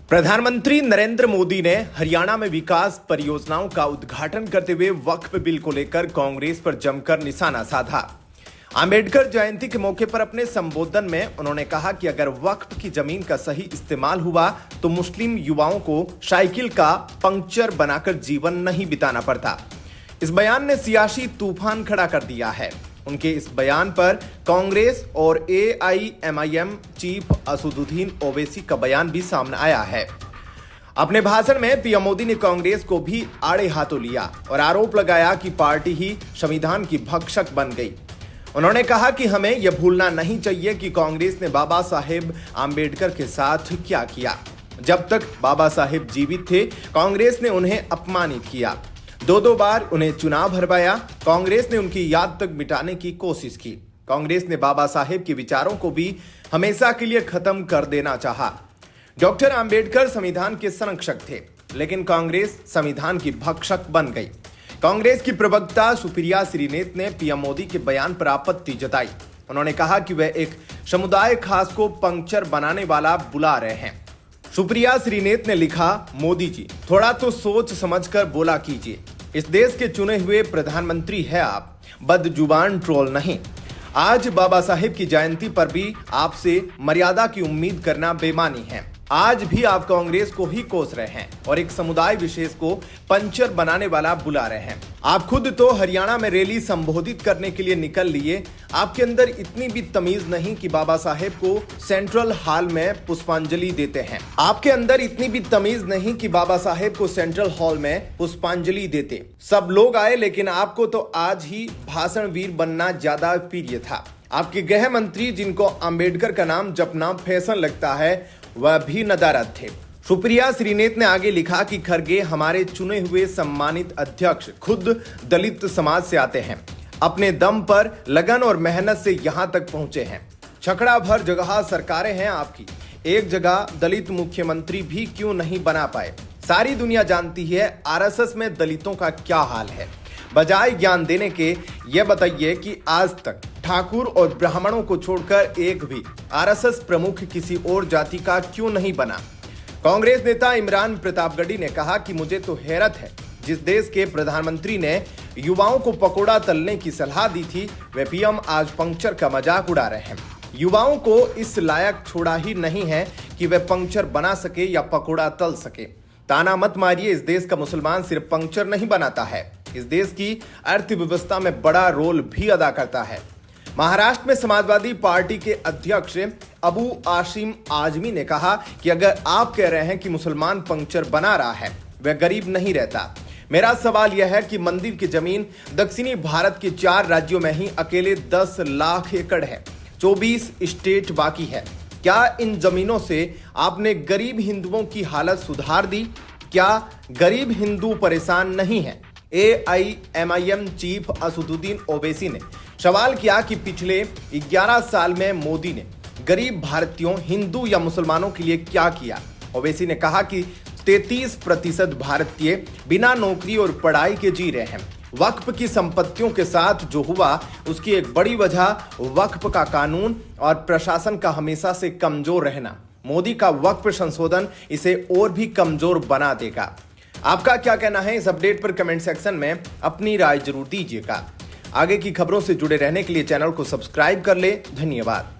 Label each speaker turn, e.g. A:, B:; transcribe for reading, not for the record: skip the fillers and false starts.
A: प्रधानमंत्री नरेंद्र मोदी ने हरियाणा में विकास परियोजनाओं का उद्घाटन करते हुए वक्फ बिल को लेकर कांग्रेस पर जमकर निशाना साधा। अंबेडकर जयंती के मौके पर अपने संबोधन में उन्होंने कहा कि अगर वक्फ की जमीन का सही इस्तेमाल हुआ तो मुस्लिम युवाओं को साइकिल का पंक्चर बनाकर जीवन नहीं बिताना पड़ता। इस बयान ने सियासी तूफान खड़ा कर दिया है। उनके इस बयान पर कांग्रेस और AIMIM चीफ असदुद्दीन ओवैसी का बयान भी सामने आया है। अपने भाषण में पीएम मोदी ने कांग्रेस को भी आड़े हाथों लिया और आरोप लगाया कि पार्टी ही संविधान की भक्षक बन गई। उन्होंने कहा कि हमें यह भूलना नहीं चाहिए कि कांग्रेस ने बाबा साहेब आंबेडकर के साथ क्या किया। जब तक बाबा साहेब जीवित थे, कांग्रेस ने उन्हें अपमानित किया। दो बार उन्हें चुनाव हरवाया। कांग्रेस ने उनकी याद तक मिटाने की कोशिश की। कांग्रेस ने बाबा साहेब के विचारों को भी हमेशा के लिए खत्म कर देना चाहा। डॉक्टर आंबेडकर संविधान के संरक्षक थे, लेकिन कांग्रेस संविधान की भक्षक बन गई। कांग्रेस की प्रवक्ता सुप्रिया श्रीनेत ने पीएम मोदी के बयान पर आपत्ति जताई। उन्होंने कहा कि वह एक समुदाय खास को पंक्चर बनाने वाला बुला रहे हैं। सुप्रिया श्रीनेत ने लिखा, मोदी जी थोड़ा तो सोच समझकर बोला कीजिए। इस देश के चुने हुए प्रधानमंत्री है आप, बदजुबान ट्रोल नहीं। आज बाबा साहेब की जयंती पर भी आपसे मर्यादा की उम्मीद करना बेमानी है। आज भी आप कांग्रेस को ही कोस रहे हैं और एक समुदाय विशेष को पंचर बनाने वाला बुला रहे हैं। आप खुद तो हरियाणा में रैली संबोधित करने के लिए निकल लिए। आपके अंदर इतनी भी तमीज नहीं कि बाबा साहेब को सेंट्रल हॉल में पुष्पांजलि देते हैं। आपके अंदर इतनी भी तमीज नहीं कि बाबा साहेब को सेंट्रल हॉल में पुष्पांजलि देते। सब लोग आए, लेकिन आपको तो आज ही भाषण वीर बनना ज्यादा प्रिय था। आपके गृह मंत्री, जिनको अंबेडकर का नाम जपना फैशन लगता है, वह भी नदारद थे। सुप्रिया श्रीनेत ने आगे लिखा कि खरगे हमारे चुने हुए सम्मानित अध्यक्ष खुद दलित समाज से आते हैं। अपने दम पर लगन और मेहनत से यहां तक पहुंचे हैं। छकड़ा भर जगह सरकारें हैं आपकी, एक जगह दलित मुख्यमंत्री भी क्यों नहीं बना पाए। सारी दुनिया जानती है RSS में दलितों का क्या हाल है। बजाय ज्ञान देने के यह बताइए कि आज तक ठाकुर और ब्राह्मणों को छोड़कर एक भी RSS प्रमुख किसी और जाति का क्यों नहीं बना। कांग्रेस नेता इमरान प्रतापगढ़ी ने कहा कि मुझे तो हैरत है, जिस देश के प्रधानमंत्री ने युवाओं को पकोड़ा तलने की सलाह दी थी, वे पीएम आज पंक्चर का मजाक उड़ा रहे हैं। युवाओं को इस लायक छोड़ा ही नहीं है कि वे पंक्चर बना सके या पकोड़ा तल सके। ताना मत मारिए, इस देश का मुसलमान सिर्फ पंक्चर नहीं बनाता है, इस देश की अर्थव्यवस्था में बड़ा रोल भी अदा करता है। महाराष्ट्र में समाजवादी पार्टी के अध्यक्ष अबू आसिम आजमी ने कहा कि अगर आप कह रहे हैं कि मुसलमान पंक्चर बना रहा है, वह गरीब नहीं रहता। मेरा सवाल यह है कि मंदिर की जमीन दक्षिणी भारत के 4 राज्यों में ही अकेले 10 लाख एकड़ है, 24 स्टेट बाकी है। क्या इन जमीनों से आपने गरीब हिंदुओं की हालत सुधार दी? क्या गरीब हिंदू परेशान नहीं है? AIMIM चीफ असदुद्दीन ओवैसी ने सवाल किया कि पिछले 11 साल में मोदी ने गरीब भारतीयों, हिंदू या मुसलमानों के लिए क्या किया। ओवैसी ने कहा कि 33% भारतीय बिना नौकरी और पढ़ाई के जी रहे हैं। वक्फ की संपत्तियों के साथ जो हुआ, उसकी एक बड़ी वजह वक्फ का कानून और प्रशासन का हमेशा से कमजोर रहना। मोदी का वक्फ संशोधन इसे और भी कमजोर बना देगा। आपका क्या कहना है इस अपडेट पर कमेंट सेक्शन में अपनी राय जरूर दीजिएगा। आगे की खबरों से जुड़े रहने के लिए चैनल को सब्सक्राइब कर ले। धन्यवाद।